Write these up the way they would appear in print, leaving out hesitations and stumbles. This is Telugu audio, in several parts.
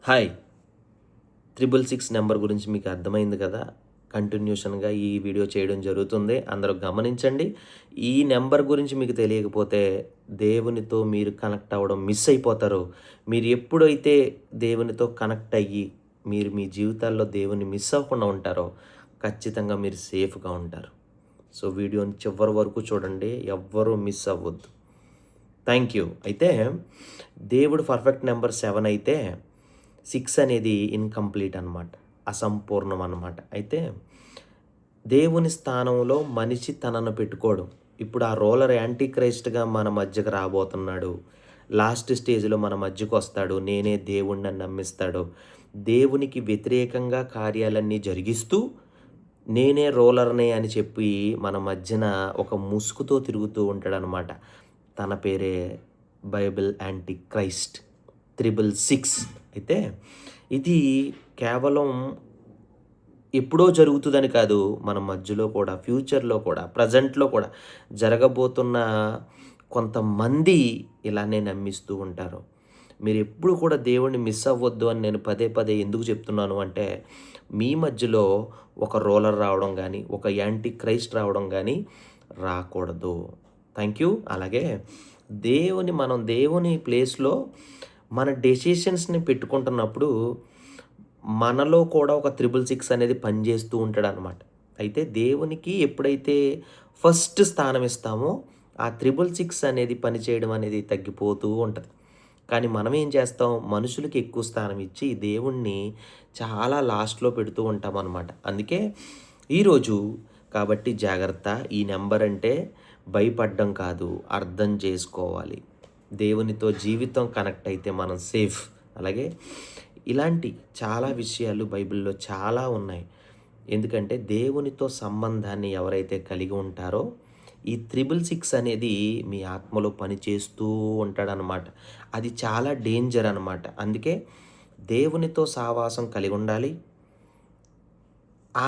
హాయ్ 666 నెంబర్ గురించి మీకు అర్థమైంది కదా. కంటిన్యూషన్గా ఈ వీడియో చేయడం జరుగుతుంది. అందరూ గమనించండి. ఈ నెంబర్ గురించి మీకు తెలియకపోతే దేవునితో మీరు కనెక్ట్ అవ్వడం మిస్ అయిపోతారు. మీరు ఎప్పుడైతే దేవునితో కనెక్ట్ అయ్యి మీరు మీ జీవితాల్లో దేవుని మిస్ అవ్వకుండా ఉంటారో ఖచ్చితంగా మీరు సేఫ్గా ఉంటారు. సో వీడియోని చివరి వరకు చూడండి, ఎవ్వరూ మిస్ అవ్వద్దు. Thank you. అయితే దేవుడు పర్ఫెక్ట్ నెంబర్ 7 అయితే 6 అనేది ఇన్కంప్లీట్ అనమాట, అసంపూర్ణం అనమాట. అయితే దేవుని స్థానంలో మనిషి తనను పెట్టుకోవడం. ఇప్పుడు ఆ రోలర్ యాంటీ క్రైస్ట్గా మన మధ్యకు రాబోతున్నాడు. లాస్ట్ స్టేజ్లో మన మధ్యకు వస్తాడు. నేనే దేవుణ్ణి నమ్మిస్తాడు. దేవునికి వ్యతిరేకంగా కార్యాలన్నీ జరిగిస్తూ నేనే రోలర్నే అని చెప్పి మన మధ్యన ఒక ముసుగుతో తిరుగుతూ ఉంటాడనమాట. తన పేరే బైబిల్ యాంటీ క్రైస్ట్ 666. అయితే ఇది కేవలం ఎప్పుడో జరుగుతుందని కాదు, మన మధ్యలో కూడా, ఫ్యూచర్లో కూడా, ప్రజెంట్లో కూడా జరగబోతున్న కొంతమంది ఇలానే నమ్మిస్తూ ఉంటారు. మీరు ఎప్పుడు కూడా దేవుణ్ణి మిస్ అవ్వద్దు అని నేను పదే పదే ఎందుకు చెప్తున్నాను అంటే, మీ మధ్యలో ఒక రోలర్ రావడం కానీ, ఒక యాంటీ క్రైస్ట్ రావడం కానీ రాకూడదు. Thank you. అలాగే మనం దేవుని ప్లేస్లో మన డెసిషన్స్ని పెట్టుకుంటున్నప్పుడు మనలో కూడా ఒక 666 అనేది పనిచేస్తూ ఉంటాడు అనమాట. అయితే దేవునికి ఎప్పుడైతే ఫస్ట్ స్థానం ఇస్తామో ఆ 666 అనేది పనిచేయడం అనేది తగ్గిపోతూ ఉంటుంది. కానీ మనం ఏం చేస్తాం, మనుషులకి ఎక్కువ స్థానం ఇచ్చి దేవుణ్ణి చాలా లాస్ట్లో పెడుతూ ఉంటాం అనమాట. అందుకే ఈరోజు కాబట్టి జాగ్రత్త. ఈ నెంబర్ అంటే భయపడడం కాదు, అర్థం చేసుకోవాలి. దేవునితో జీవితం కనెక్ట్ అయితే మనం సేఫ్. అలాగే ఇలాంటి చాలా విషయాలు బైబిల్లో చాలా ఉన్నాయి. ఎందుకంటే దేవునితో సంబంధాన్ని ఎవరైతే కలిగి ఉంటారో ఈ 666 అనేది మీ ఆత్మలో పనిచేస్తూ ఉంటాడనమాట. అది చాలా డేంజర్ అనమాట. అందుకే దేవునితో సావాసం కలిగి ఉండాలి.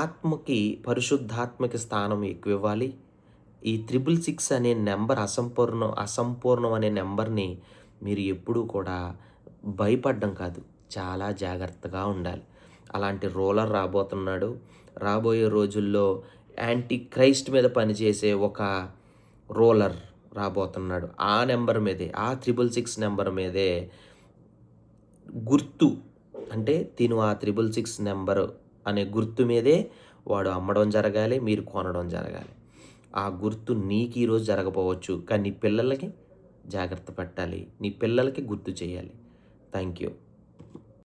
ఆత్మకి, పరిశుద్ధాత్మకి స్థానం ఎక్కువ ఇవ్వాలి. ఈ 666 అనే నెంబర్ అసంపూర్ణం అనే నెంబర్ని మీరు ఎప్పుడూ కూడా భయపడడం కాదు, చాలా జాగ్రత్తగా ఉండాలి. అలాంటి రోలర్ రాబోతున్నాడు. రాబోయే రోజుల్లో యాంటీ క్రైస్ట్ మీద పనిచేసే ఒక రోలర్ రాబోతున్నాడు. ఆ నెంబర్ మీదే, ఆ 666 నెంబర్ మీదే గుర్తు, అంటే తిను ఆ 666 నెంబర్ అనే గుర్తు మీదే వాడు అమ్మడం జరగాలి, మీరు కొనడం జరగాలి. ఆ గుర్తు నీకు ఈరోజు జరగపోవచ్చు, కానీ నీ పిల్లలకి జాగ్రత్త పట్టాలి, నీ పిల్లలకి గుర్తు చేయాలి. Thank you.